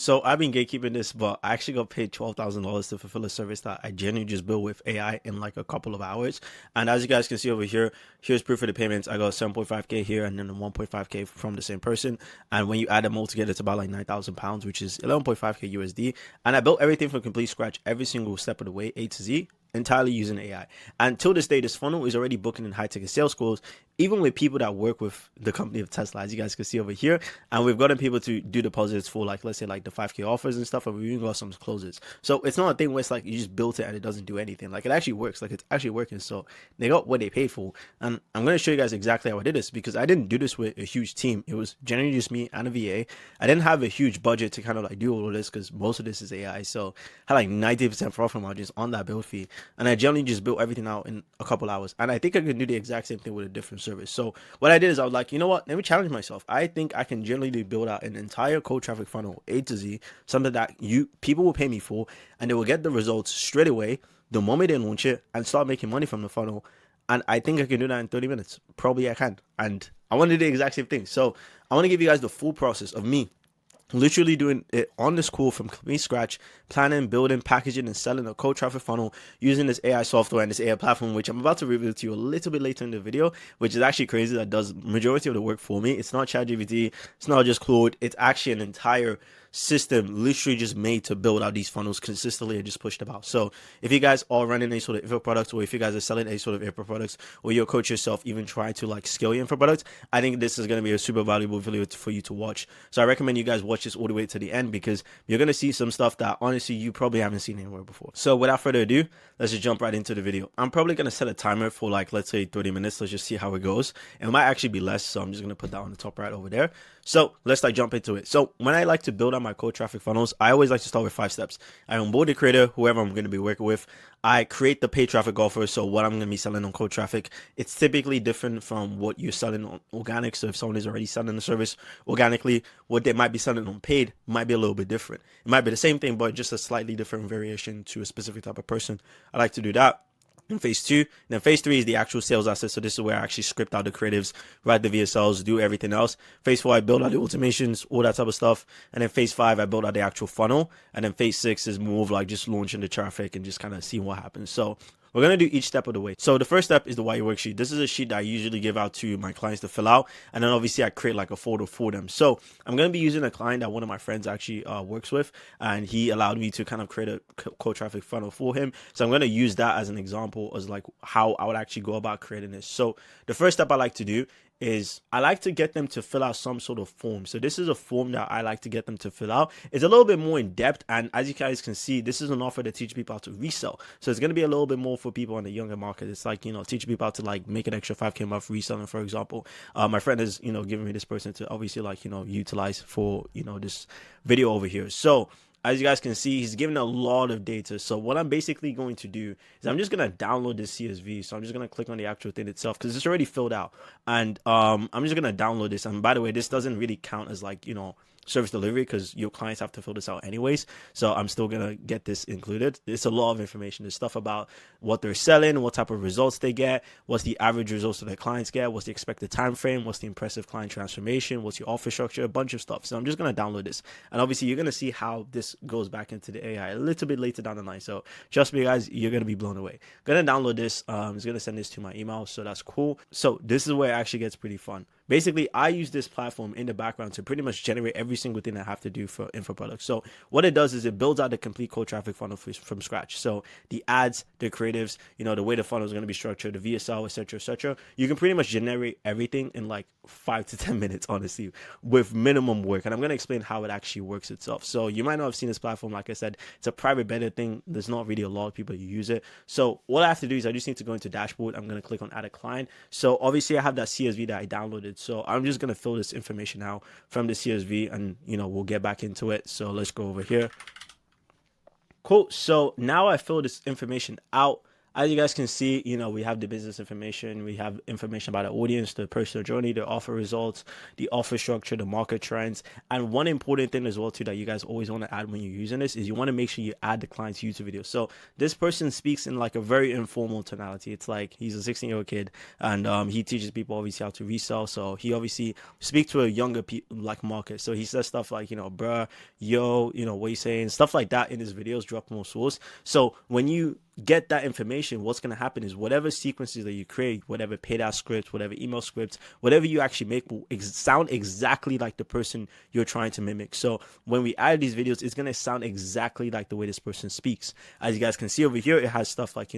So I've been gatekeeping this, but I actually got paid $12,000 to fulfill a service that I genuinely just built with AI in like a couple of hours. And as you guys can see over here, here's proof of the payments. I got 7.5K here and then 1.5K from the same person. And when you add them all together, it's about like £9,000, which is 11.5K USD. And I built everything from complete scratch, every single step of the way, A to Z, entirely using AI. And till this day, this funnel is already booking in high ticket sales calls, even with people that work with the company of Tesla, as you guys can see over here. And we've gotten people to do deposits for like, let's say like the 5K offers and stuff. And we even got some closes. So it's not a thing where it's like you just built it and it doesn't do anything. Like it actually works. Like it's actually working. So they got what they paid for. And I'm going to show you guys exactly how I did this, because I didn't do this with a huge team. It was generally just me and a VA. I didn't have a huge budget to kind of like do all of this, because most of this is AI. So I had like 90% profit margins on that build fee. And I generally just built everything out in a couple hours. And I think I can do the exact same thing with a different service. So what I did is I was like, you know what? Let me challenge myself. I think I can generally build out an entire cold traffic funnel, A to Z, something that people will pay me for, and they will get the results straight away the moment they launch it and start making money from the funnel. And I think I can do that in 30 minutes. Probably I can. And I want to do the exact same thing. So I want to give you guys the full process of me literally doing it on this call from complete scratch, planning, building, packaging, and selling a cold traffic funnel using this AI software and this AI platform, which I'm about to reveal to you a little bit later in the video, which is actually crazy. That does majority of the work for me. It's not ChatGPT, it's not just Claude, it's actually an entire system literally just made to build out these funnels consistently and just push them out. So if you guys are running any sort of info products, or if you guys are selling any sort of info products, or you're a coach yourself, even trying to like scale your info products, I think this is going to be a super valuable video for you to watch. So I recommend you guys watch this all the way to the end, because you're going to see some stuff that honestly you probably haven't seen anywhere before. So without further ado, let's just jump right into the video. I'm probably going to set a timer for like, let's say 30 minutes. Let's just see how it goes. It might actually be less, so I'm just going to put that on the top right over there. So let's like jump into it. So when I like to build out my cold traffic funnels, I always like to start with 5 steps. I onboard the creator, whoever I'm going to be working with. I create the paid traffic offer. So what I'm going to be selling on cold traffic, it's typically different from what you're selling on organic. So if someone is already selling the service organically, what they might be selling on paid might be a little bit different. It might be the same thing, but just a slightly different variation to a specific type of person. I like to do that in phase 2. And then phase 3 is the actual sales asset. So this is where I actually script out the creatives, write the VSLs, do everything else. Phase 4, I build out the automations, all that type of stuff. And then phase 5, I build out the actual funnel. And then phase 6 is more of like just launching the traffic and just kind of seeing what happens. So we're going to do each step of the way. So the first step is the why worksheet. This is a sheet that I usually give out to my clients to fill out. And then obviously I create like a folder for them. So I'm going to be using a client that one of my friends actually works with. And he allowed me to kind of create a cold traffic funnel for him. So I'm going to use that as an example as like how I would actually go about creating this. So the first step I like to do is I like to get them to fill out some sort of form. So this is a form that I like to get them to fill out. It's a little bit more in depth. And as you guys can see, this is an offer to teach people how to resell. So it's going to be a little bit more for people in the younger market. It's like, you know, teach people how to like make an extra 5K a month reselling, for example. My friend is, you know, giving me this person to obviously like, you know, utilize for, you know, this video over here. So as you guys can see, he's giving a lot of data. So what I'm basically going to do is I'm just going to download this CSV. So I'm just going to click on the actual thing itself, because it's already filled out. And I'm just going to download this. And by the way, this doesn't really count as like, you know, service delivery, because your clients have to fill this out anyways. So I'm still going to get this included. It's a lot of information. There's stuff about what they're selling, what type of results they get, what's the average results that their clients get, what's the expected time frame, what's the impressive client transformation, what's your offer structure, a bunch of stuff. So I'm just going to download this. And obviously you're going to see how this goes back into the AI a little bit later down the line. So trust me, guys, you're going to be blown away. Going to download this. It's going to send this to my email. So that's cool. So this is where it actually gets pretty fun. Basically, I use this platform in the background to pretty much generate every single thing I have to do for info products. So what it does is it builds out the complete cold traffic funnel from scratch. So the ads, the creatives, you know, the way the funnel is going to be structured, the VSL, etc., etc. You can pretty much generate everything in like 5 to 10 minutes, honestly, with minimum work. And I'm going to explain how it actually works itself. So you might not have seen this platform. Like I said, it's a private beta thing. There's not really a lot of people who use it. So what I have to do is I just need to go into dashboard. I'm going to click on add a client. So obviously I have that CSV that I downloaded. So I'm just going to fill this information out from the CSV, and, you know, we'll get back into it. So let's go over here. Cool. So now I fill this information out. as you guys can see, we have the business information, we have information about the audience, the personal journey, the offer results, the offer structure, the market trends. And one important thing as well too that you guys always want to add when you're using this is you want to make sure you add the client's YouTube video. So this person speaks in like a very informal tonality. It's like he's a 16-year-old kid, and he teaches people obviously how to resell. So he obviously speaks to a younger like market. So he says stuff like, bruh, yo, what you saying, stuff like that in his videos, drop more source. So when you get that information, what's going to happen is whatever sequences that you create, whatever paid out scripts, whatever email scripts, whatever you actually make will sound exactly like the person you're trying to mimic. So when we add these videos, it's going to sound exactly like the way this person speaks. As you guys can see over here, it has stuff like,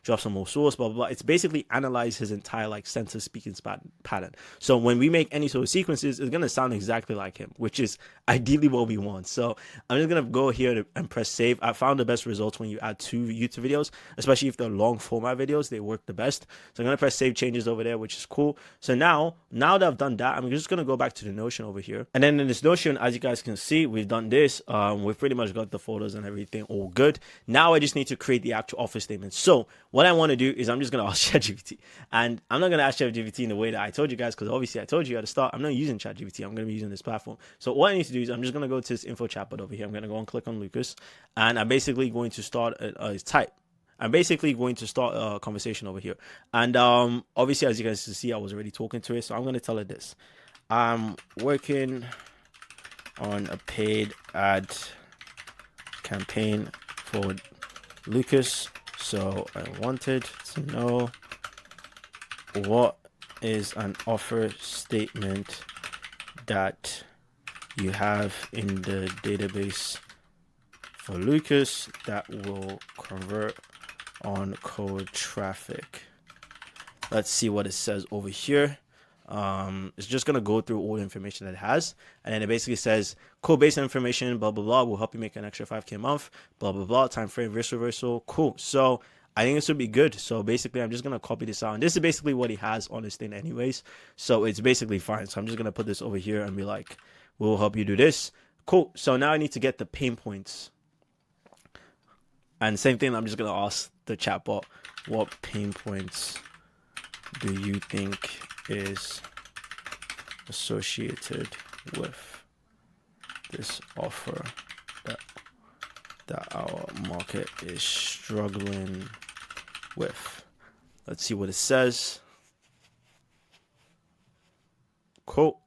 drop some more source, blah, blah, blah. It's basically analyze his entire like sentence speaking pattern. So when we make any sort of sequences, it's going to sound exactly like him, which is ideally what we want. So I'm just going to go here and press save. I found the best results when you add 2 YouTube videos, especially if they're long format videos, they work the best. So I'm going to press save changes over there, which is cool. So now that I've done that, I'm just going to go back to the Notion over here. And then in this Notion, as you guys can see, we've done this. We've pretty much got the photos and everything all good. Now I just need to create the actual offer statement. So what I want to do is I'm just going to ask ChatGPT. And I'm not going to ask ChatGPT in the way that I told you guys, because obviously I told you at the start, I'm not using ChatGPT. I'm going to be using this platform. So what I need to do is I'm just going to go to this info chatbot over here. I'm going to go and click on Lucas. And I'm basically going to start a type. I'm basically going to start a conversation over here. And obviously, as you guys can see, I was already talking to it. So I'm going to tell it this. I'm working on a paid ad campaign for Lucas. So I wanted to know what is an offer statement that you have in the database for Lucas that will convert on cold traffic. Let's see what it says over here. It's just gonna go through all the information that it has, and then it basically says cool, based on information, blah blah blah, will help you make an extra 5K a month, blah blah blah, time frame, risk reversal. Cool. So I think this would be good. So basically I'm just gonna copy this out, and this is basically what he has on his thing anyways, so it's basically fine. So I'm just gonna put this over here and be like, we'll help you do this. Cool. So now I need to get the pain points. And same thing, I'm just going to ask the chatbot, what pain points do you think is associated with this offer that our market is struggling with? Let's see what it says. Cool.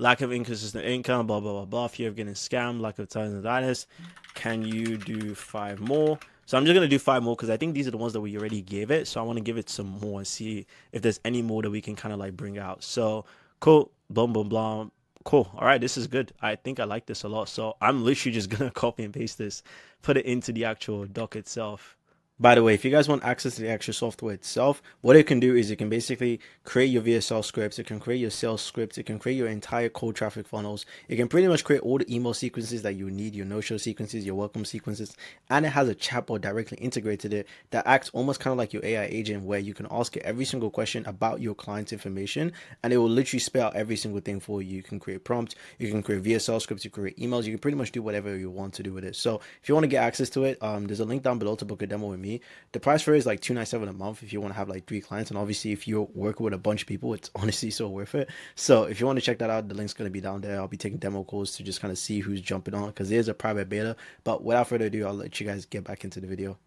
Lack of inconsistent income, blah, blah, blah, blah. Fear of getting scammed, lack of time and dynamics. Can you do 5 more? So I'm just going to do 5 more because I think these are the ones that we already gave it. So I want to give it some more and see if there's any more that we can kind of like bring out. So cool. Boom, boom, blah. Cool. All right. This is good. I think I like this a lot. So I'm literally just going to copy and paste this, put it into the actual doc itself. By the way, if you guys want access to the actual software itself, what it can do is it can basically create your VSL scripts, it can create your sales scripts, it can create your entire cold traffic funnels, it can pretty much create all the email sequences that you need, your no-show sequences, your welcome sequences, and it has a chatbot directly integrated it that acts almost kind of like your AI agent, where you can ask it every single question about your client's information, and it will literally spell out every single thing for you. You can create prompts, you can create VSL scripts, you can create emails, you can pretty much do whatever you want to do with it. So if you want to get access to it, there's a link down below to book a demo with me. The price for it is like $297 a month if you want to have like 3 clients, and obviously if you're working with a bunch of people, it's honestly so worth it. So if you want to check that out, the link's going to be down there. I'll be taking demo calls to just kind of see who's jumping on, because there's a private beta. But without further ado, I'll let you guys get back into the video.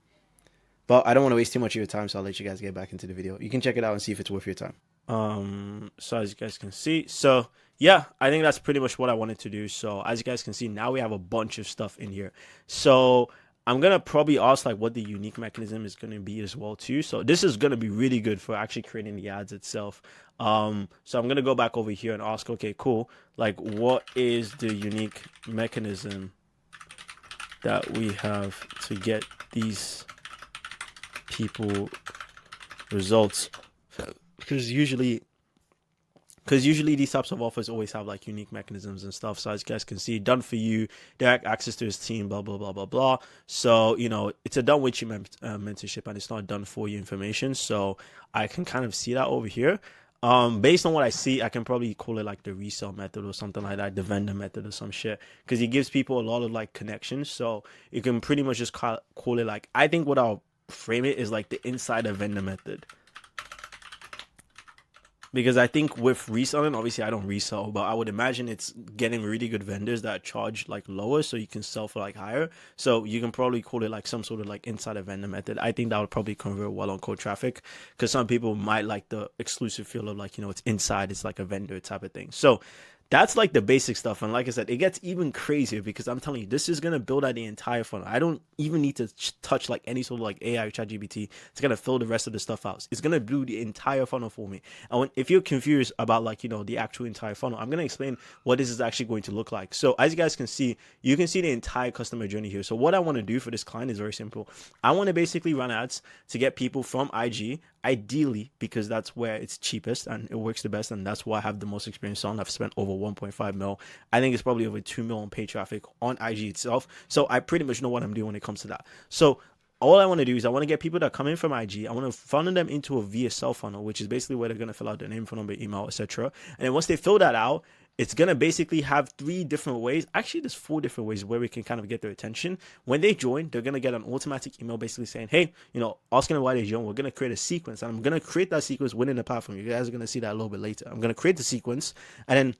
But I don't want to waste too much of your time, so I'll let you guys get back into the video. You can check it out and see if it's worth your time. So as you guys can see, so yeah, I think that's pretty much what I wanted to do. So as you guys can see, now we have a bunch of stuff in here. So I'm going to probably ask like what the unique mechanism is going to be as well too. So this is going to be really good for actually creating the ads itself. So I'm going to go back over here and ask, okay, cool. Like, what is the unique mechanism that we have to get these people results? Because usually these types of offers always have like unique mechanisms and stuff. So as you guys can see, done for you, direct access to his team, blah, blah, blah, blah, blah. So, it's a done with you mentorship, and it's not done for you information. So I can kind of see that over here. Based on what I see, I can probably call it like the resale method or something like that, the vendor method or some shit, because it gives people a lot of like connections. So you can pretty much just call it like, I think what I'll frame it is like the insider vendor method. Because I think with reselling, obviously I don't resell, but I would imagine it's getting really good vendors that charge like lower so you can sell for like higher. So you can probably call it like some sort of like insider vendor method. I think that would probably convert well on cold traffic, because some people might like the exclusive feel of like, it's inside, it's like a vendor type of thing. So that's like the basic stuff. And like I said, it gets even crazier because I'm telling you, this is going to build out the entire funnel. I don't even need to touch like any sort of like AI or ChatGPT. It's going to fill the rest of the stuff out. It's going to do the entire funnel for me. And if you're confused about like, the actual entire funnel, I'm going to explain what this is actually going to look like. So as you guys can see, you can see the entire customer journey here. So what I want to do for this client is very simple. I want to basically run ads to get people from IG, ideally, because that's where it's cheapest and it works the best, and that's why I have the most experience on. I've spent over 1.5 mil. I think it's probably over 2 mil on paid traffic on IG itself. So I pretty much know what I'm doing when it comes to that. So all I want to do is I want to get people that come in from IG. I want to funnel them into a VSL funnel, which is basically where they're going to fill out their name, phone number, email, etc. And then once they fill that out, it's going to basically have 3 different ways. Actually, there's 4 different ways where we can kind of get their attention. When they join, they're going to get an automatic email basically saying, hey, asking them why they join. We're going to create a sequence, and I'm going to create that sequence within the platform. You guys are going to see that a little bit later. I'm going to create the sequence, and then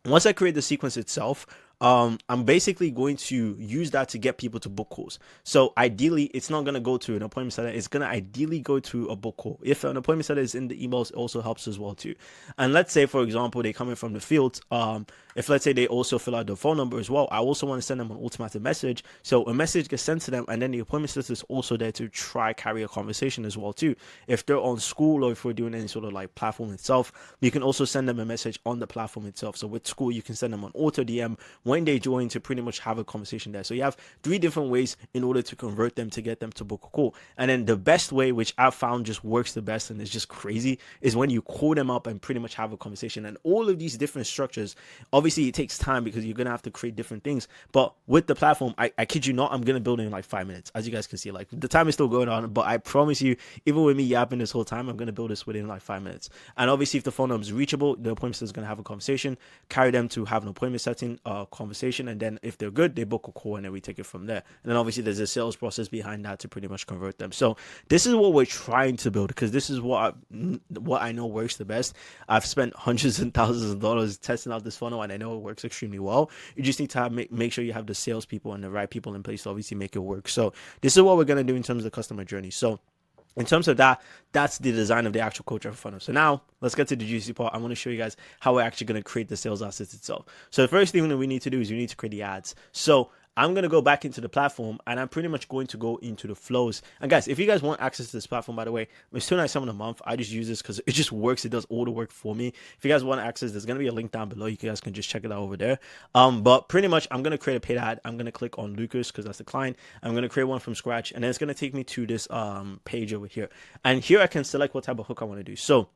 once I create the sequence itself, I'm basically going to use that to get people to book calls. So ideally, it's not going to go to an appointment setter. It's going to ideally go to a book call. If an appointment setter is in the emails, it also helps as well too. And let's say, for example, they come in from the field. If let's say they also fill out the phone number as well, I also want to send them an automated message. So a message gets sent to them, and then the appointment setter is also there to try carry a conversation as well too. If they're on school or if we're doing any sort of like platform itself, you can also send them a message on the platform itself. So with school, you can send them an auto DM when they join to pretty much have a conversation there. So you have 3 different ways in order to convert them to get them to book a call. And then the best way, which I've found just works the best and is just crazy, is when you call them up and pretty much have a conversation. And all of these different structures, obviously it takes time because you're going to have to create different things. But with the platform, I kid you not, I'm going to build it in like 5 minutes. As you guys can see, like the time is still going on, but I promise you, even with me yapping this whole time, I'm going to build this within like 5 minutes. And obviously if the phone number is reachable, the appointment is going to have a conversation, carry them to have an appointment setting conversation, and then if they're good, they book a call, and then we take it from there. And then obviously there's a sales process behind that to pretty much convert them. So this is what we're trying to build, because this is what I know works the best. I've spent hundreds and thousands of dollars testing out this funnel, and I know it works extremely well. You just need to make sure you have the salespeople and the right people in place to obviously make it work. So this is what we're going to do in terms of the customer journey. So in terms of that, that's the design of the actual cold traffic funnel. So now let's get to the juicy part. I want to show you guys how we're actually going to create the sales assets itself. So the first thing that we need to do is we need to create the ads. So I'm going to go back into the platform, and I'm pretty much going to go into the flows. And guys, if you guys want access to this platform, by the way, it's $297 a month. I just use this because it just works. It does all the work for me. If you guys want access, there's going to be a link down below. You guys can just check it out over there. But pretty much I'm going to create a paid ad. I'm going to click on Lucas because that's the client. I'm going to create one from scratch, and then it's going to take me to this page over here. And here I can select what type of hook I want to do. So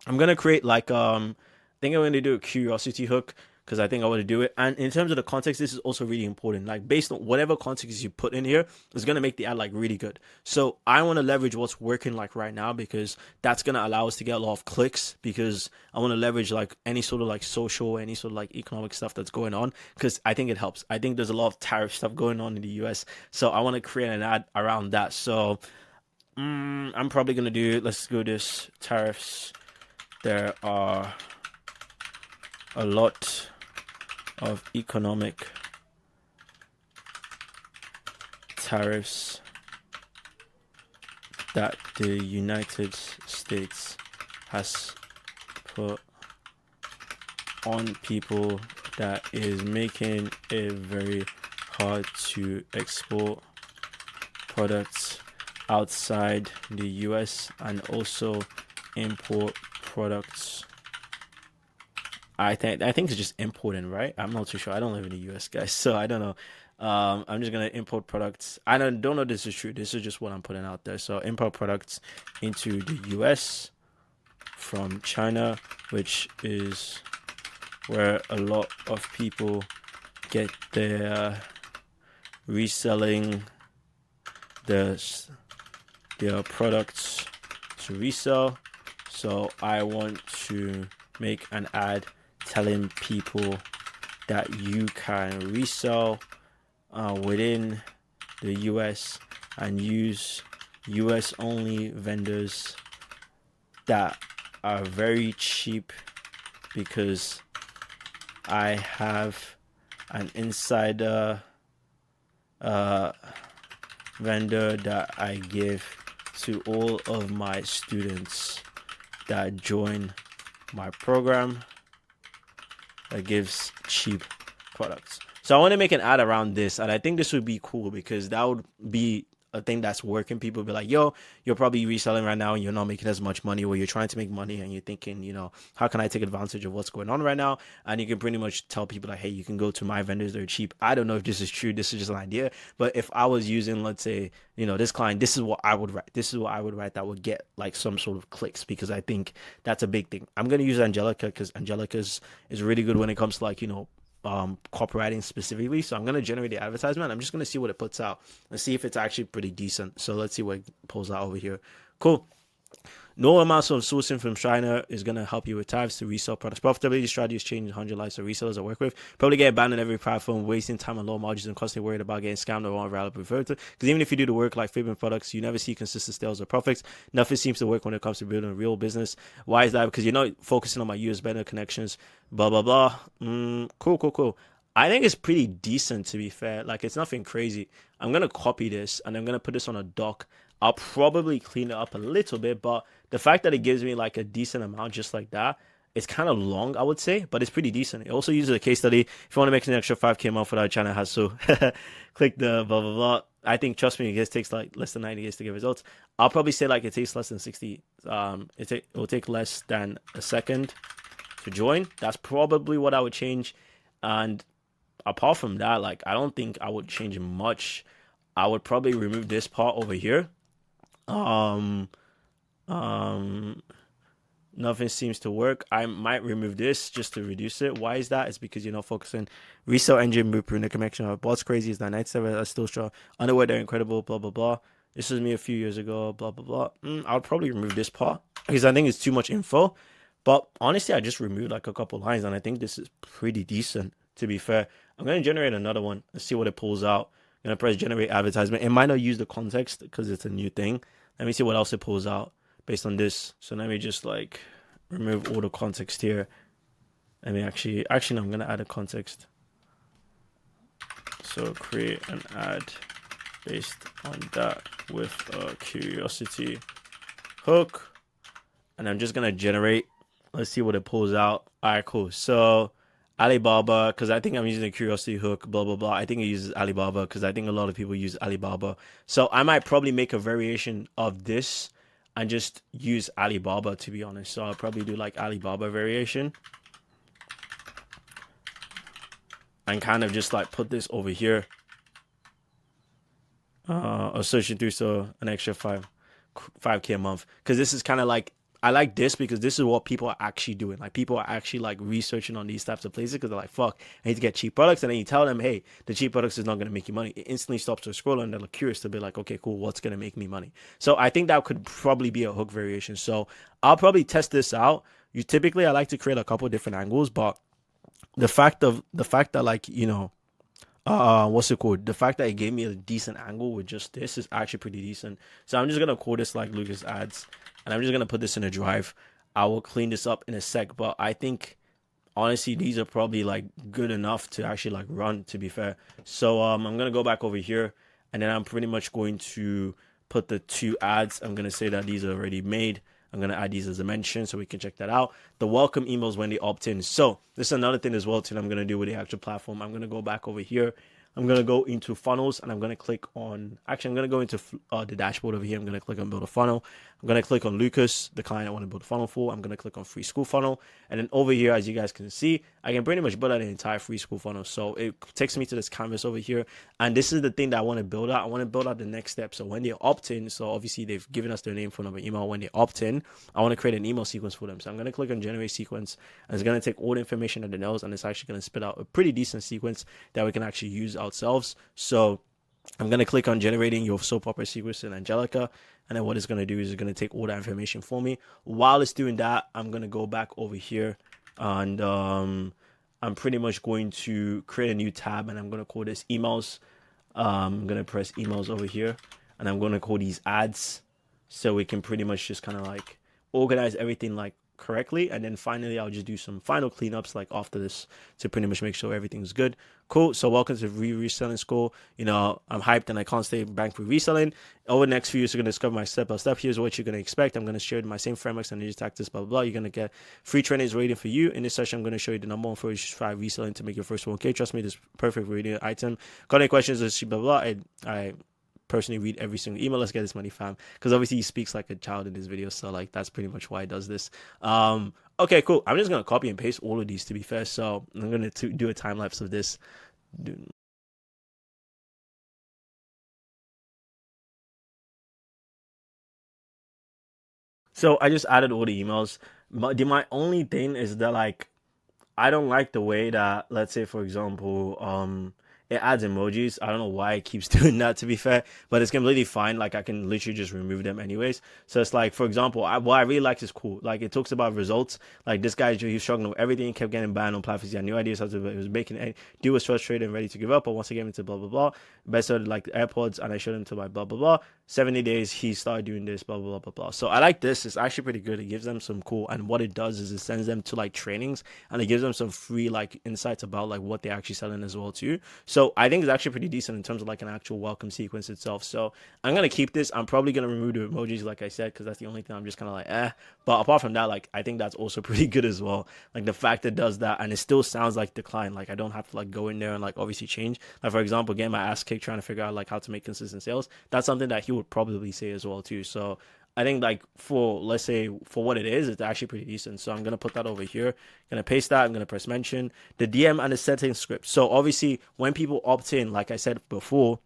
I'm going to create like, I think I'm going to do a curiosity hook, because I think I want to do it. And in terms of the context, this is also really important. Like based on whatever context you put in here, it's going to make the ad like really good. So I want to leverage what's working like right now, because that's going to allow us to get a lot of clicks, because I want to leverage like any sort of like social, any sort of like economic stuff that's going on, because I think it helps. I think there's a lot of tariff stuff going on in the US. So I want to create an ad around that. So I'm probably going to do, let's go this tariffs. There are a lot of economic tariffs that the United States has put on people that is making it very hard to export products outside the US and also import products. I think it's just importing, right? I'm not too sure. I don't live in the US, guys, so I don't know. I'm just gonna import products. I don't know if this is true. This is just what I'm putting out there. So import products into the US from China, which is where a lot of people get their reselling their products to resell. So I want to make an ad telling people that you can resell within the US and use US only vendors that are very cheap because I have an insider vendor that I give to all of my students that join my program that gives cheap products. So I want to make an ad around this, and I think this would be cool because that would be a thing that's working. People be like, yo, you're probably reselling right now and you're not making as much money, or you're trying to make money and you're thinking, you know, how can I take advantage of what's going on right now? And you can pretty much tell people like, hey, you can go to my vendors, they're cheap. I don't know if this is true, this is just an idea, but if I was using, let's say, you know, this client, this is what I would write, that would get like some sort of clicks, because I think that's a big thing. I'm going to use Angelica because Angelica is really good when it comes to like, you know, copywriting specifically. So I'm going to generate the advertisement. I'm just going to see what it puts out and see if it's actually pretty decent. So let's see what it pulls out over here. Cool. No amounts of sourcing from China is going to help you with tariffs to resell products. Profitability strategies change 100 lives of resellers I work with. Probably get banned on every platform, wasting time on low margins and constantly worried about getting scammed or wrong value referred to. Because even if you do the work like flipping products, you never see consistent sales or profits. Nothing seems to work when it comes to building a real business. Why is that? Because you're not focusing on my US vendor connections, blah, blah, blah. Cool. I think it's pretty decent, to be fair. Like, it's nothing crazy. I'm going to copy this and I'm going to put this on a doc. I'll probably clean it up a little bit, but the fact that it gives me like a decent amount just like that, it's kind of long, I would say, but it's pretty decent. It also uses a case study. If you want to make an extra 5K a month without China has so click the blah, blah, blah. I think, trust me, it takes like less than 90 days to get results. I'll probably say like it takes less than 60. It will take less than a second to join. That's probably what I would change. And apart from that, like, I don't think I would change much. I would probably remove this part over here. Nothing seems to work. I might remove this just to reduce it. Why is that? It's because you're not focusing. Resale engine blueprint the connection of what's crazy is that 97 are still strong. Underwear, they're incredible, blah blah blah. This was me a few years ago, blah blah blah. I would probably remove this part because I think it's too much info. But honestly, I just removed like a couple lines and I think this is pretty decent, to be fair. I'm going to generate another one. Let's see what it pulls out. I'm going to press generate advertisement. It might not use the context because it's a new thing. Let me see what else it pulls out based on this. So let me just like remove all the context here. Let me actually, no, I'm going to add a context. So create an ad based on that with a curiosity hook. And I'm just going to generate. Let's see what it pulls out. All right, cool. So Alibaba, because I think I'm using a curiosity hook, blah, blah, blah. I think it uses Alibaba because I think a lot of people use Alibaba. So I might probably make a variation of this and just use Alibaba, to be honest. So I'll probably do like Alibaba variation. And kind of just like put this over here. Or searching through, so an extra 5K a month. Because this is kind of like, I like this because this is what people are actually doing. Like, people are actually like researching on these types of places because they're like, fuck, I need to get cheap products. And then you tell them, hey, the cheap products is not going to make you money. It instantly stops their scroll and they're like curious to be like, okay, cool, what's going to make me money? So I think that could probably be a hook variation. So I'll probably test this out. I like to create a couple different angles, but the fact that like, you know, what's it called? The fact that it gave me a decent angle with just this is actually pretty decent. So I'm just going to call this like Lucas Ads. And I'm just going to put this in a drive. I will clean this up in a sec. But I think, honestly, these are probably, like, good enough to actually, like, run, to be fair. So I'm going to go back over here. And then I'm pretty much going to put the 2 ads. I'm going to say that these are already made. I'm going to add these as a mention so we can check that out. The welcome emails when they opt in. So this is another thing as well, too, I'm going to do with the actual platform. I'm going to go back over here. I'm going to go into funnels and I'm going to click on, actually, I'm going to go into the dashboard over here. I'm going to click on build a funnel. I'm going to click on Lucas, the client I want to build a funnel for. I'm going to click on free school funnel. And then over here, as you guys can see, I can pretty much build out an entire free school funnel. So it takes me to this canvas over here. And this is the thing that I want to build out. I want to build out the next step. So when they opt in, so obviously they've given us their name, phone number, email. When they opt in, I want to create an email sequence for them. So I'm going to click on generate sequence. And it's going to take all the information that it knows. And it's actually going to spit out a pretty decent sequence that we can actually use ourselves. So I'm going to click on generating your soap opera sequence in Angelica. And then what it's going to do is it's going to take all that information for me. While it's doing that, I'm going to go back over here and I'm pretty much going to create a new tab and I'm going to call this emails. I'm going to press emails over here. and I'm going to call these ads, so we can pretty much just kind of like organize everything like correctly. And then finally I'll just do some final cleanups like after this to pretty much make sure everything's good. Cool. So welcome to reselling school. I'm hyped and I can't stay banked with reselling. Over the next few years, you're going to discover my step by step. Here's what you're going to expect. I'm going to share my same frameworks and these tactics, blah, blah, blah. You're going to get free trainings waiting for you. In this session, I'm going to show you the number one for you to try reselling to make your first 1K. Trust me, this is perfect reading item. Got any questions? Blah, blah, blah. I personally read every single email. Let's get this money, fam. Because obviously he speaks like a child in this video, so like that's pretty much why he does this. Okay, cool. I'm just gonna copy and paste all of these to be fair. So I'm gonna do a time lapse of this. So I just added all the emails. My only thing is that like I don't like the way that, let's say for example, it adds emojis. I don't know why it keeps doing that, to be fair, but it's completely fine. Like I can literally just remove them anyways. So it's like, for example, what I really like is cool. Like it talks about results. Like this guy, he's struggling with everything, kept getting banned on platforms. He had no ideas how to. He was making it. Dude was frustrated and ready to give up. But once I gave him to blah blah blah, best of like the AirPods, and I showed him to my blah blah blah. 70 days, he started doing this, blah blah blah blah blah. So I like this. It's actually pretty good. It gives them some cool, and what it does is it sends them to like trainings, and it gives them some free like insights about like what they're actually selling as well too. So I think it's actually pretty decent in terms of like an actual welcome sequence itself. So I'm gonna keep this. I'm probably gonna remove the emojis, like I said, because that's the only thing I'm just kind of like But apart from that, like I think that's also pretty good as well. Like the fact that it does that, and it still sounds like the client. Like I don't have to like go in there and like obviously change. Like for example, getting my ass kicked trying to figure out like how to make consistent sales. That's something that he would probably say as well too. So I think like for, let's say, for what it is, it's actually pretty decent. So I'm gonna put that over here. Gonna paste that. I'm gonna press mention the DM and the settings script. So obviously when people opt in, like I said before,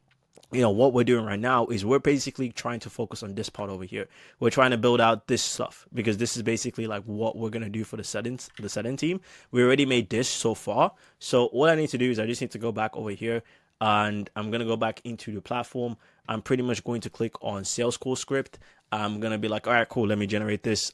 what we're doing right now is we're basically trying to focus on this part over here. We're trying to build out this stuff because this is basically like what we're going to do for the setting team. We already made this so far. So all I need to do is I just need to go back over here, and I'm going to go back into the platform. I'm pretty much going to click on sales call script. I'm going to be like, all right, cool. Let me generate this.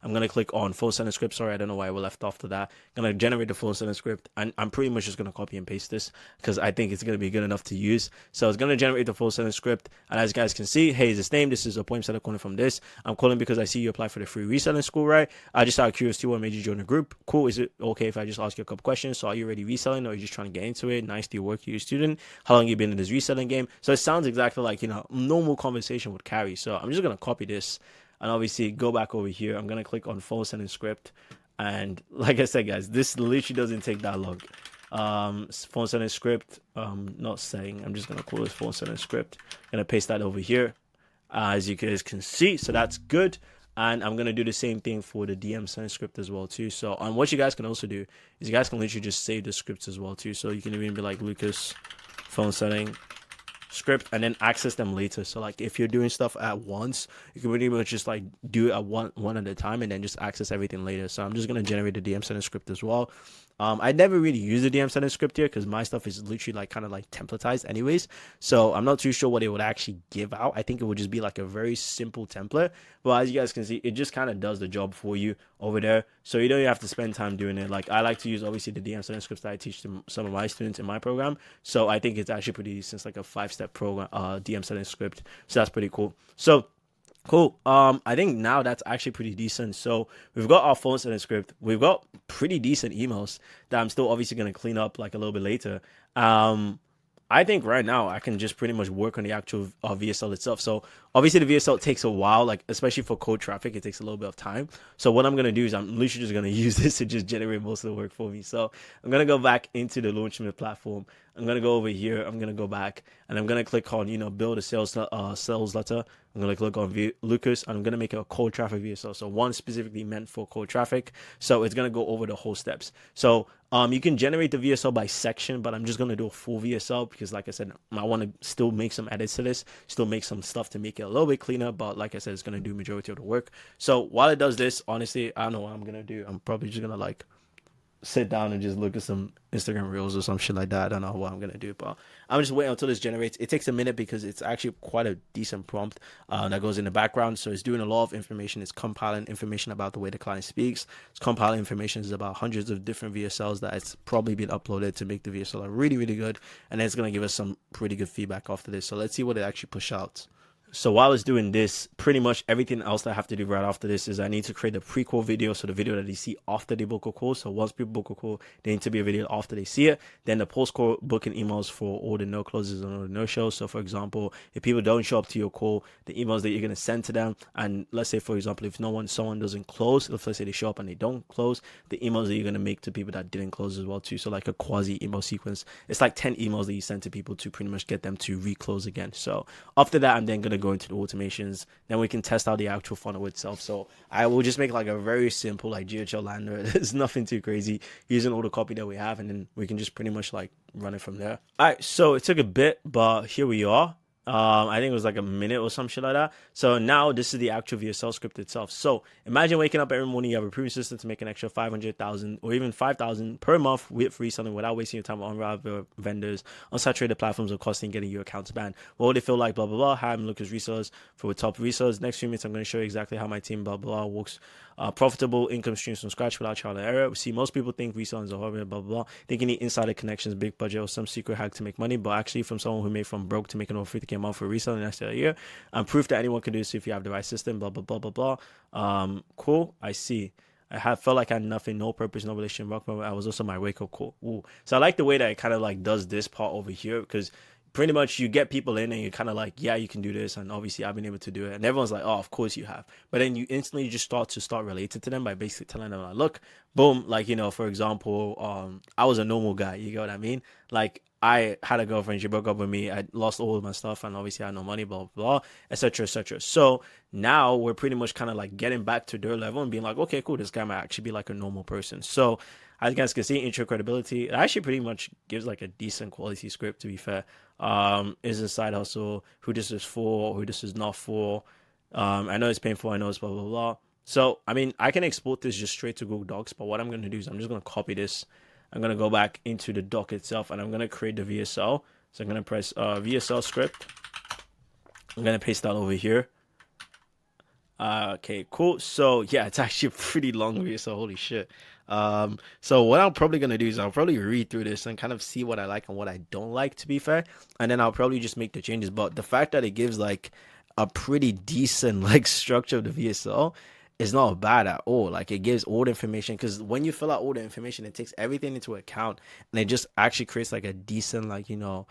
I'm going to click on full sentence script. Sorry, I don't know why we left off to that. I'm going to generate the full sentence script, and I'm pretty much just going to copy and paste this because I think it's going to be good enough to use. So it's going to generate the full sentence script. And as you guys can see, hey, is this name? This is a point seller calling from this. I'm calling because I see you apply for the free reselling school, right? I just out of curiosity what made you join the group. Cool. Is it okay if I just ask you a couple questions? So are you already reselling, or are you just trying to get into it? Nice. Do you work? You're a student? How long have you been in this reselling game? So it sounds exactly like, normal conversation would carry. So I'm just going to copy this and obviously go back over here. I'm going to click on full sentence script. And like I said, guys, this literally doesn't take that long. Full sentence script, not saying, I'm just going to call this full sentence script. I'm going to paste that over here, as you guys can see. So that's good. And I'm going to do the same thing for the DM sentence script as well too. So what you guys can also do is you guys can literally just save the scripts as well too. So you can even be like Lucas phone setting script and then access them later. So like if you're doing stuff at once, you can pretty much just like do it at one at a time and then just access everything later. So I'm just going to generate the DM sentence script as well. I never really use the DM sentence script here because my stuff is literally like kind of like templatized anyways. So I'm not too sure what it would actually give out. I think it would just be like a very simple template. But as you guys can see, it just kind of does the job for you over there. So you don't have to spend time doing it. Like I like to use obviously the DM sentence scripts that I teach to some of my students in my program. So I think it's actually pretty decent. It's like a 5-step program, DM sentence script. So that's pretty cool. So cool. I think now that's actually pretty decent. So we've got our phone sentence script. We've got pretty decent emails that I'm still obviously going to clean up like a little bit later. I think right now I can just pretty much work on the actual VSL itself. So obviously the VSL takes a while, like especially for cold traffic, it takes a little bit of time. So what I'm going to do is I'm literally just going to use this to just generate most of the work for me. So I'm going to go back into the Launchmate platform. I'm going to go over here. I'm going to go back and I'm going to click on, build a sales letter. I'm going to click on Lucas and I'm going to make a cold traffic VSL. So one specifically meant for cold traffic. So it's going to go over the whole steps. So you can generate the VSL by section, but I'm just going to do a full VSL because like I said, I want to still make some edits to this, still make some stuff to make it a little bit cleaner. But like I said, it's going to do majority of the work. So while it does this, honestly, I don't know what I'm going to do. I'm probably just going to like sit down and just look at some Instagram reels or some shit like that. I don't know what I'm gonna do, but I'm just waiting until this generates. It takes a minute because it's actually quite a decent prompt that goes in the background. So it's doing a lot of information. It's compiling information about the way the client speaks. It's compiling information is about hundreds of different VSLs that it's probably been uploaded to make the VSL really, really good. And then it's gonna give us some pretty good feedback after this. So let's see what it actually push out. So while it's doing this, pretty much everything else that I have to do right after this is I need to create a pre-call video. So the video that they see after they book a call. So once people book a call, they need to be a video after they see it. Then the post-call booking emails for all the no closes and all the no shows. So for example, if people don't show up to your call, the emails that you're going to send to them. And let's say, for example, if someone doesn't close, let's say they show up and they don't close, the emails that you're going to make to people that didn't close as well too. So like a quasi email sequence. It's like 10 emails that you send to people to pretty much get them to reclose again. So after that, I'm then going to go into the automations. Then we can test out the actual funnel itself. So I will just make like a very simple like GHL lander. There's nothing too crazy, using all the copy that we have, and then we can just pretty much like run it from there. All right, so it took a bit, but here we are. I think it was like a minute or some shit like that. So now this is the actual VSL script itself. So imagine waking up every morning, you have a proven system to make an extra 500,000 or even 5,000 per month with reselling without wasting your time on unreliable vendors, unsaturated platforms, or costing getting your accounts banned. What would it feel like? Blah, blah, blah. Hi, I'm Lucas Resellers for top resellers. Next few minutes, I'm going to show you exactly how my team, blah, blah, works. Profitable income streams from scratch without trial and error. We see most people think reselling is a hobby, blah, blah, blah. Think you need insider connections, big budget, or some secret hack to make money, but actually from someone who made from broke to making over 50K a month for reselling next year. Proof that anyone can do this if you have the right system, blah, blah, blah, blah, blah. Cool. I see. Felt like I had nothing, no purpose, no relation. Rock moment. I was also my wake up call. Ooh. So I like the way that it kind of like does this part over here, because pretty much you get people in and you're kind of like, yeah, you can do this. And obviously I've been able to do it. And everyone's like, oh, of course you have. But then you instantly just start relating to them by basically telling them like, look, boom, like, you know, for example, I was a normal guy. You get what I mean? Like, I had a girlfriend, she broke up with me, I lost all of my stuff, and obviously I had no money, blah, blah, blah, etc., etc. So now we're pretty much kind of like getting back to their level and being like, okay, cool, this guy might actually be like a normal person. So as you guys can see, intro credibility, it actually pretty much gives like a decent quality script, to be fair. Is a side hustle, who this is for, who this is not for. I know it's painful, I know it's blah, blah, blah. So, I mean, I can export this just straight to Google Docs, but what I'm going to do is I'm just going to copy this. I'm going to go back into the doc itself, and I'm going to create the VSL. So I'm going to press VSL script. I'm going to paste that over here. Okay, cool. So yeah, it's actually a pretty long VSL. Holy shit. So what I'm probably going to do is I'll probably read through this and kind of see what I like and what I don't like, to be fair. And then I'll probably just make the changes. But the fact that it gives like a pretty decent like structure of the VSL, it's not bad at all. Like, it gives all the information, because when you fill out all the information, it takes everything into account, and it just actually creates like a decent, like, you know,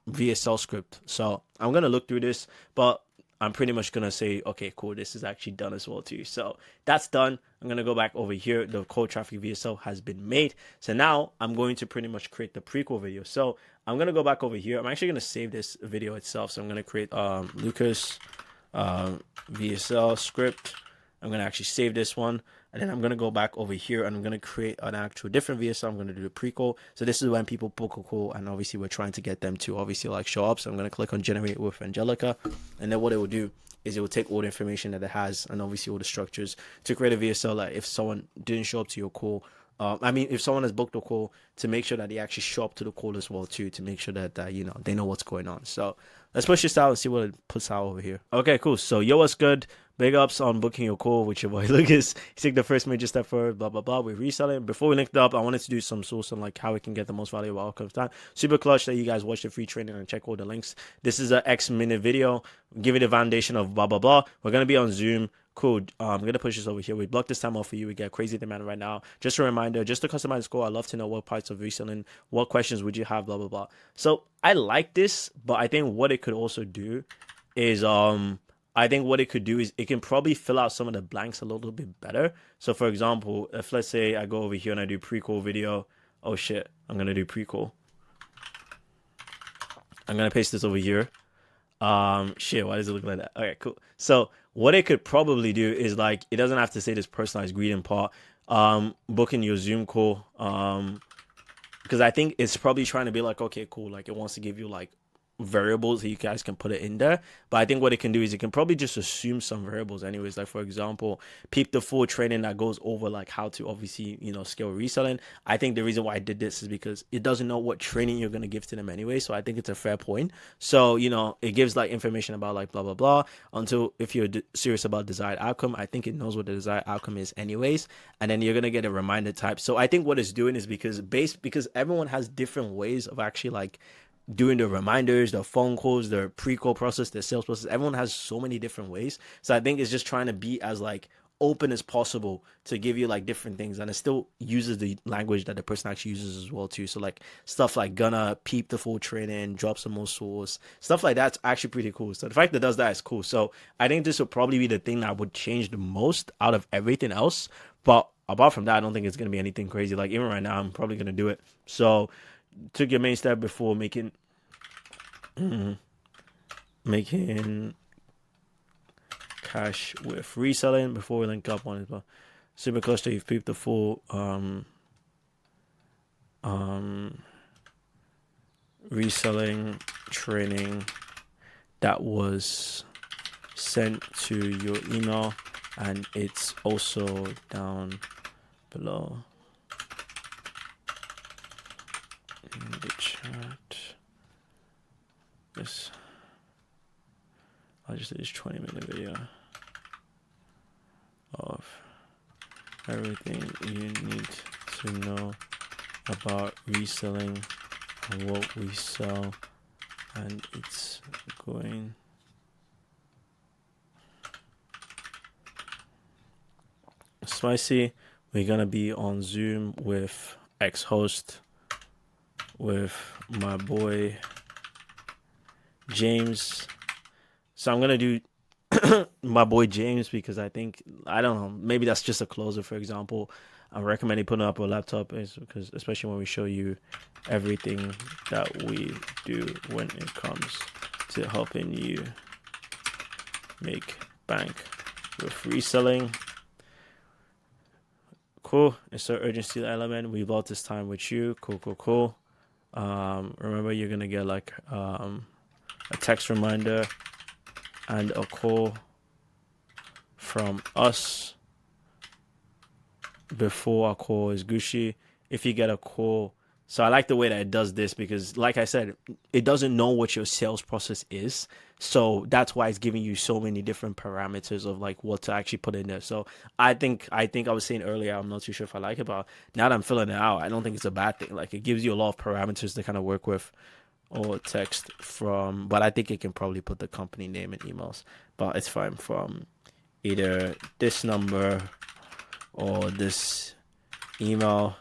VSL script. So I'm gonna look through this, but I'm pretty much gonna say, okay, cool, this is actually done as well too. So that's done. I'm gonna go back over here. The cold traffic VSL has been made. So now I'm going to pretty much create the prequel video. So I'm gonna go back over here. I'm actually gonna save this video itself. So I'm gonna create Lucas VSL script. I'm going to actually save this one, and then I'm going to go back over here and I'm going to create an actual different VSL. I'm going to do the pre-call. So this is when people book a call, and obviously we're trying to get them to obviously like show up. So I'm going to click on generate with Angelica, and then what it will do is it will take all the information that it has and obviously all the structures to create a VSL. Like, if someone didn't show up to your call, if someone has booked a call, to make sure that they actually show up to the call as well too, to make sure that you know, they know what's going on. So let's push this out and see what it puts out over here. Okay, cool. So yo, what's good? Big ups on booking your call with your boy Lucas. He took the first major step forward, blah, blah, blah. We're reselling. Before we linked up, I wanted to do some source on like how we can get the most valuable outcomes time. Super clutch that you guys watch the free training and check all the links. This is a X-minute video. Give it a foundation of blah, blah, blah. We're going to be on Zoom. Cool. I'm going to push this over here. We block this time off for you. We get crazy demand right now. Just a reminder, just to customize the score, I'd love to know what parts of reselling, what questions would you have, blah, blah, blah. So I like this, but I think what it could also do is, it can probably fill out some of the blanks a little bit better. So for example, if let's say I go over here and I do pre-call video. Oh shit, I'm going to do pre-call. I'm going to paste this over here. Shit, why does it look like that? Okay, cool. So what it could probably do is, like, it doesn't have to say this personalized greeting part. Booking your Zoom call. Because I think it's probably trying to be like, okay, cool. Like, it wants to give you like variables that you guys can put it in there. But I think what it can do is it can probably just assume some variables anyways. Like for example, peep the full training that goes over like how to obviously, scale reselling. I think the reason why I did this is because it doesn't know what training you're gonna give to them anyway. So I think it's a fair point. So, it gives like information about like blah blah blah until if you're serious about desired outcome, I think it knows what the desired outcome is anyways. And then you're gonna get a reminder type. So I think what it's doing is because everyone has different ways of actually like doing the reminders, the phone calls, the pre-call process, the sales process. Everyone has so many different ways. So I think it's just trying to be as like open as possible to give you like different things, and it still uses the language that the person actually uses as well too. So like stuff like gonna peep the full training, drop some more source, stuff like that's actually pretty cool. So the fact that it does that is cool. So I think this would probably be the thing that would change the most out of everything else. But apart from that, I don't think it's gonna be anything crazy. Like even right now, I'm probably gonna do it. So took your main step before making cash with reselling. Before we link up on it, but super cluster, you've peeped the full reselling training that was sent to your email, and it's also down below in the chat. This I'll just do this 20-minute video of everything you need to know about reselling and what we sell, and it's going spicy. We're gonna be on Zoom with ex-host, with my boy James. So I'm gonna do my boy James because I don't know, maybe that's just a closer. For example, I recommend putting up a laptop is because especially when we show you everything that we do when it comes to helping you make bank with reselling. Cool. It's an urgency element. We bought this time with you. Cool. Remember, you're gonna get like a text reminder and a call from us before our call is Gucci. If you get a call, so I like the way that it does this because, like I said, it doesn't know what your sales process is. So that's why it's giving you so many different parameters of like what to actually put in there. So I think I was saying earlier, I'm not too sure if I like it, but now that I'm filling it out, I don't think it's a bad thing. Like it gives you a lot of parameters to kind of work with. Or text from, but I think it can probably put the company name and emails, but it's fine, from either this number or this email,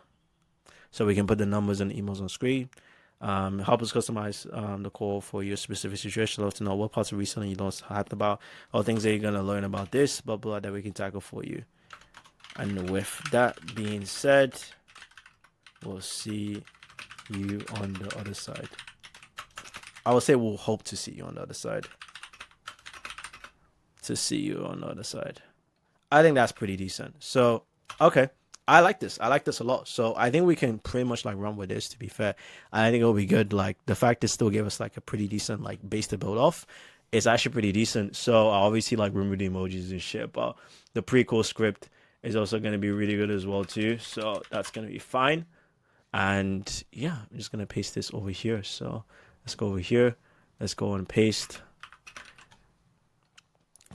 so we can put the numbers and emails on screen. Help us customize the call for your specific situation. Love to know what parts of reselling you don't hyped about, or things that you're gonna learn about this, blah blah, that we can tackle for you. And with that being said, we'll see you on the other side. I would say we'll hope to see you on the other side. I think that's pretty decent. So, okay. I like this. I like this a lot. So I think we can pretty much like run with this, to be fair. I think it'll be good. Like the fact it still gave us like a pretty decent like base to build off. It's actually pretty decent. So I obviously like remove the emojis and shit, but the pre-call script is also going to be really good as well too. So that's going to be fine. And yeah, I'm just going to paste this over here. So let's go over here. Let's go and paste.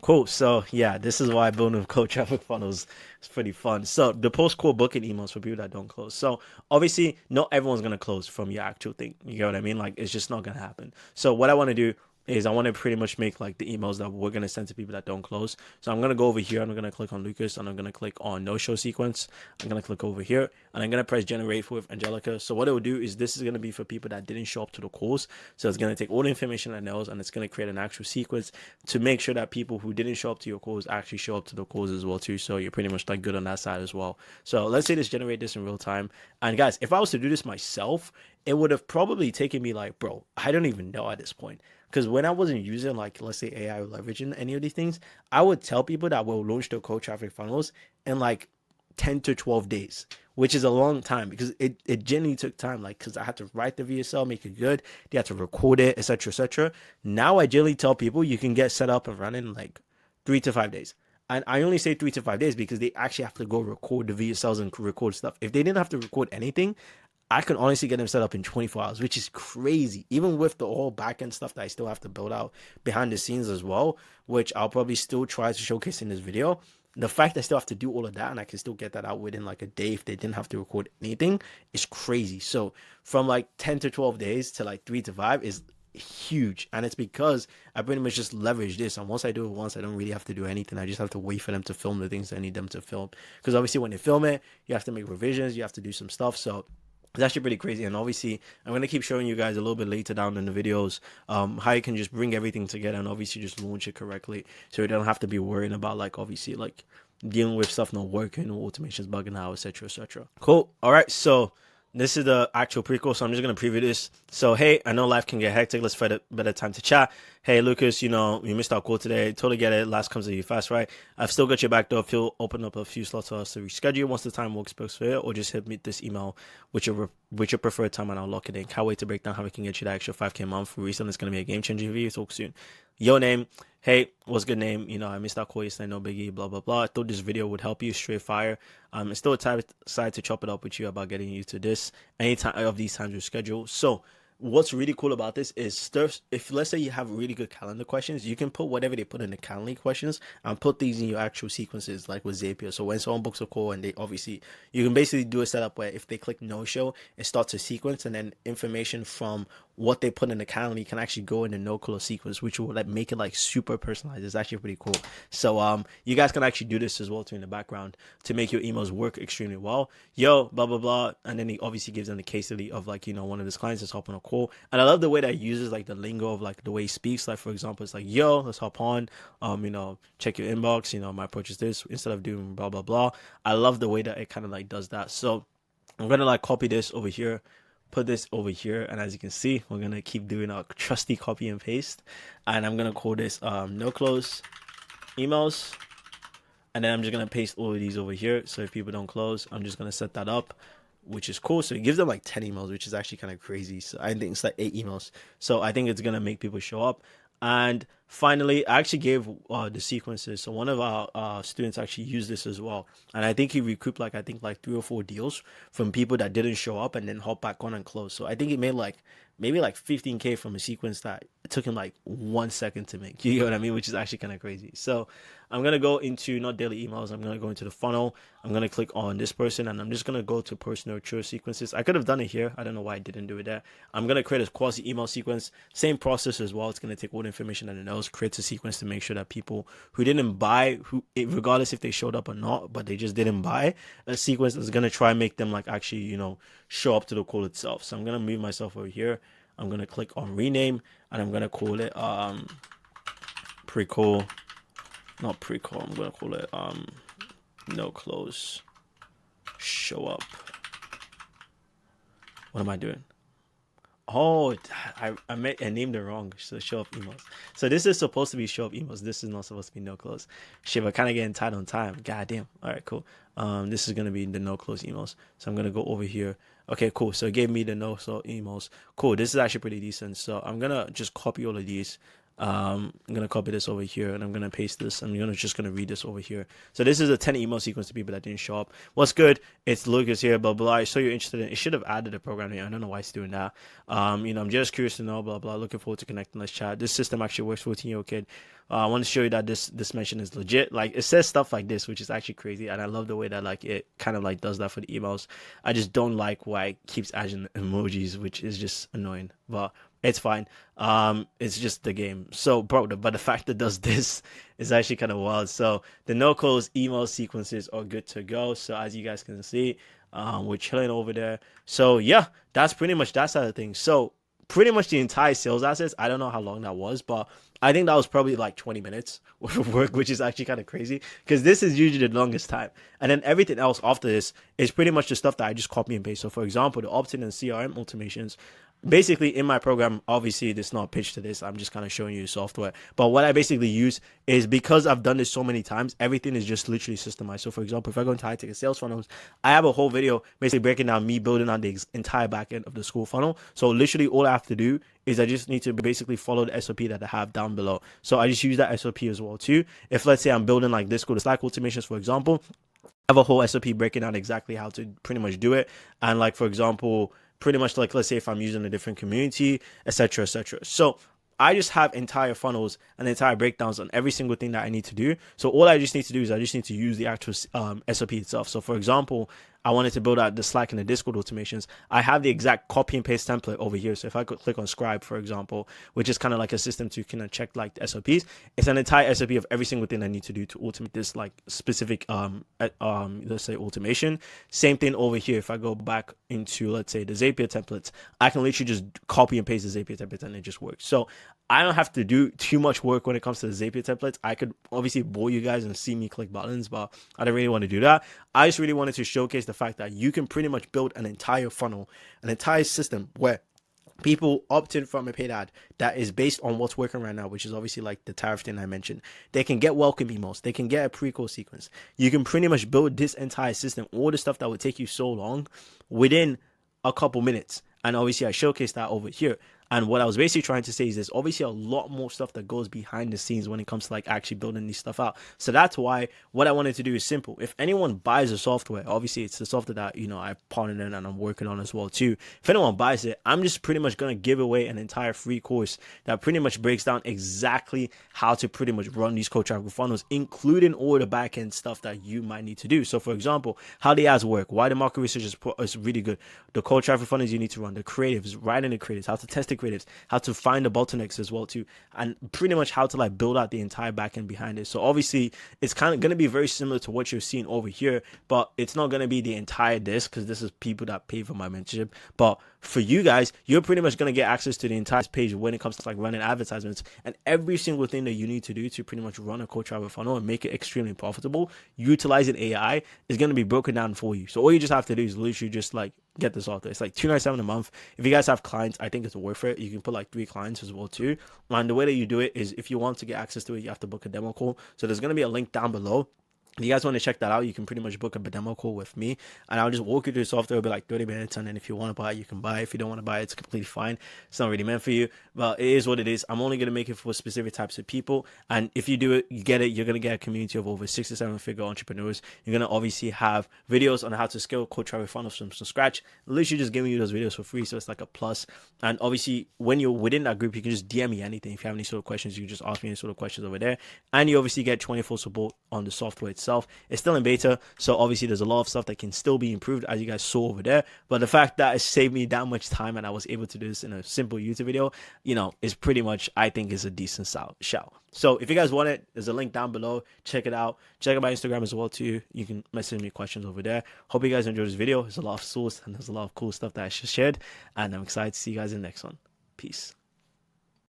Cool. So yeah, this is why building cold traffic funnels is pretty fun. So the post-call booking emails for people that don't close. So obviously not everyone's going to close from your actual thing. You get what I mean? Like it's just not going to happen. So what I want to do is I want to pretty much make like the emails that we're going to send to people that don't close. So I'm going to go over here and I'm going to click on Lucas and I'm going to click on no show sequence. I'm going to click over here and I'm going to press generate with Angelica. So what it will do is this is going to be for people that didn't show up to the calls. So it's going to take all the information it knows and it's going to create an actual sequence to make sure that people who didn't show up to your calls actually show up to the calls as well too. So you're pretty much like good on that side as well. So let's say this generate this in real time. And guys, if I was to do this myself, it would have probably taken me like, bro, I don't even know at this point. Because when I wasn't using like, let's say AI or leveraging any of these things, I would tell people that we'll launch the cold traffic funnels in like 10 to 12 days, which is a long time because it genuinely took time. Like, because I had to write the VSL, make it good. They had to record it, etc., etc. Now I generally tell people you can get set up and running in like 3 to 5 days. And I only say 3 to 5 days because they actually have to go record the VSLs and record stuff. If they didn't have to record anything, I can honestly get them set up in 24 hours, which is crazy. Even with the whole backend stuff that I still have to build out behind the scenes as well, which I'll probably still try to showcase in this video. The fact I still have to do all of that and I can still get that out within like a day if they didn't have to record anything is crazy. So from like 10 to 12 days to like 3 to 5 is huge, and it's because I pretty much just leverage this, and once I do it once, I don't really have to do anything. I just have to wait for them to film the things I need them to film, because obviously when they film it, you have to make revisions, you have to do some stuff. So it's actually pretty crazy. And obviously I'm going to keep showing you guys a little bit later down in the videos how you can just bring everything together and obviously just launch it correctly, so you don't have to be worrying about like obviously like dealing with stuff not working or automations bugging out, etc., etc. Cool. All right, so this is the actual prequel, so I'm just going to preview this. So, hey, I know life can get hectic. Let's find a better time to chat. Hey, Lucas, you know, you missed our call today. Totally get it. Last comes to you fast, right? I've still got your back door. If you'll open up a few slots for us to reschedule once the time works best for you, or just hit me this email with your preferred time and I'll lock it in. Can't wait to break down how we can get you that extra 5K a month. For recent, it's going to be a game changer for you. Talk soon. Your name. Hey, what's good name? You know, I missed that call yesterday, no biggie, blah, blah, blah. I thought this video would help you, straight fire. I'm still excited to chop it up with you about getting you to this anytime of these times we schedule. So what's really cool about this is if let's say you have really good calendar questions, you can put whatever they put in the calendar questions and put these in your actual sequences, like with Zapier. So when someone books a call and they obviously, you can basically do a setup where if they click no show, it starts a sequence, and then information from what they put in the calendar can actually go in the no color sequence, which will like make it like super personalized. It's actually pretty cool. So you guys can actually do this as well too in the background to make your emails work extremely well. Yo, blah blah blah, and then he obviously gives them the case study of like, you know, one of his clients that's hopping on a call. And I love the way that he uses like the lingo of like the way he speaks. Like for example, it's like, yo, let's hop on, you know, check your inbox, you know, my purchase this, instead of doing blah blah blah. I love the way that it kind of like does that. So I'm gonna like copy this over here, put this over here, and as you can see, we're gonna keep doing our trusty copy and paste, and I'm gonna call this no close emails, and then I'm just gonna paste all of these over here. So if people don't close, I'm just gonna set that up, which is cool. So it gives them like 10 emails, which is actually kind of crazy. So I think it's like 8 emails. So I think it's gonna make people show up. And finally, I actually gave the sequences. So one of our students actually used this as well, and I think he recouped like 3 or 4 deals from people that didn't show up and then hop back on and close. So I think he made like maybe like 15K from a sequence that it took him like 1 second to make. You know what I mean? Which is actually kind of crazy. So I'm gonna go into not daily emails. I'm gonna go into the funnel. I'm gonna click on this person, and I'm just gonna go to personal true sequences. I could have done it here. I don't know why I didn't do it there. I'm gonna create a quasi email sequence. Same process as well. It's gonna take all the information that it knows, create a sequence to make sure that people who didn't buy, regardless if they showed up or not, but they just didn't buy, a sequence is gonna try and make them like actually, you know, show up to the call itself. So I'm gonna move myself over here. I'm gonna click on rename, and I'm gonna call it pre-call. Not pre-call, I'm gonna call it no close show up. What am I doing? Oh, I named it wrong. So show up emails. So this is supposed to be show up emails. This is not supposed to be no close. Shit, we're kind of getting tight on time. God damn. All right, cool. This is gonna be the no close emails. So I'm gonna go over here. Okay, cool. So it gave me the no close emails. Cool. This is actually pretty decent. So I'm gonna just copy all of these. I'm gonna copy this over here, and I'm gonna paste this. I'm just gonna read this over here. So this is a 10 email sequence to people that didn't show up. What's good? It's Lucas here, blah blah. I saw you're interested in it. Should have added a program here. I don't know why it's doing that. You know, I'm just curious to know, blah blah. Looking forward to connecting. Let's chat. This system actually works for a 14-year-old kid. I want to show you that this mention is legit. Like it says stuff like this, which is actually crazy, and I love the way that like it kind of like does that for the emails. I just don't like why it keeps adding emojis, which is just annoying, but it's fine. It's just the game. So bro, but the fact that it does this is actually kind of wild. So the no close email sequences are good to go. So as you guys can see, we're chilling over there. So yeah, that's pretty much that side of things. So pretty much the entire sales assets, I don't know how long that was, but I think that was probably like 20 minutes worth of work, which is actually kind of crazy because this is usually the longest time. And then everything else after this is pretty much the stuff that I just copy and paste. So for example, the opt-in and CRM automations, basically in my program, obviously there's not a pitch to this, I'm just kind of showing you software, but what I basically use is, because I've done this so many times, everything is just literally systemized. So for example, if I go into high ticket sales funnels, I have a whole video basically breaking down me building on the entire back end of the school funnel. So literally all I have to do is I just need to basically follow the SOP that I have down below. So I just use that SOP as well too. If let's say I'm building like this, go to Slack automations, for example, have a whole SOP breaking down exactly how to pretty much do it. And like, for example, pretty much like, let's say if I'm using a different community, etc., etc. So I just have entire funnels and entire breakdowns on every single thing that I need to do. So all I just need to do is I just need to use the actual SOP itself. So for example, I wanted to build out the Slack and the Discord automations. I have the exact copy and paste template over here. So if I could click on Scribe, for example, which is kind of like a system to kind of check like the SOPs, it's an entire SOP of every single thing I need to do to automate this like specific let's say automation. Same thing over here. If I go back into, let's say, the Zapier templates, I can literally just copy and paste the Zapier templates and it just works. So I don't have to do too much work when it comes to the Zapier templates. I could obviously bore you guys and see me click buttons, but I don't really want to do that. I just really wanted to showcase the fact that you can pretty much build an entire funnel, an entire system where people opt in from a paid ad that is based on what's working right now, which is obviously like the tariff thing I mentioned. They can get welcome emails. They can get a pre-call sequence. You can pretty much build this entire system, all the stuff that would take you so long, within a couple minutes. And obviously I showcased that over here. And what I was basically trying to say is there's obviously a lot more stuff that goes behind the scenes when it comes to like actually building these stuff out. So that's why what I wanted to do is simple. If anyone buys the software, obviously it's the software that, you know, I partnered in and I'm working on as well too. If anyone buys it, I'm just pretty much going to give away an entire free course that pretty much breaks down exactly how to pretty much run these cold traffic funnels, including all the back-end stuff that you might need to do. So for example, how the ads work, why the market research is really good, the cold traffic funnels you need to run, the creatives, writing the creatives, how to test the creatives, how to find the bottlenecks as well too, and pretty much how to like build out the entire backend behind it. So obviously it's kind of going to be very similar to what you're seeing over here, but it's not going to be the entire disc because this is people that pay for my mentorship. But for you guys, you're pretty much going to get access to the entire page when it comes to like running advertisements and every single thing that you need to do to pretty much run a cold traffic funnel and make it extremely profitable. Utilizing AI is going to be broken down for you. So all you just have to do is literally just like get this off there. It's like $297 a month. If you guys have clients, I think it's worth it. You can put like 3 clients as well too. And the way that you do it is if you want to get access to it, you have to book a demo call. So there's going to be a link down below. If you guys want to check that out, you can pretty much book a demo call with me and I'll just walk you through the software. It'll be like 30 minutes. And then if you want to buy it, you can buy it. If you don't want to buy it, it's completely fine. It's not really meant for you, but it is what it is. I'm only going to make it for specific types of people. And if you do it, you get it, you're going to get a community of over 6 to 7 figure entrepreneurs. You're going to obviously have videos on how to scale cold traffic funnels from scratch. Literally just giving you those videos for free. So it's like a plus. And obviously when you're within that group, you can just DM me anything. If you have any sort of questions, you can just ask me any sort of questions over there. And you obviously get 24 support on the software itself. It's still in beta, so obviously there's a lot of stuff that can still be improved, as you guys saw over there. But the fact that it saved me that much time and I was able to do this in a simple YouTube video, you know, is pretty much, I think, is a decent shout. So if you guys want it, there's a link down below. Check it out. Check out my Instagram as well too. You can message me questions over there. Hope you guys enjoyed this video. There's a lot of source and there's a lot of cool stuff that I shared, and I'm excited to see you guys in the next one. Peace.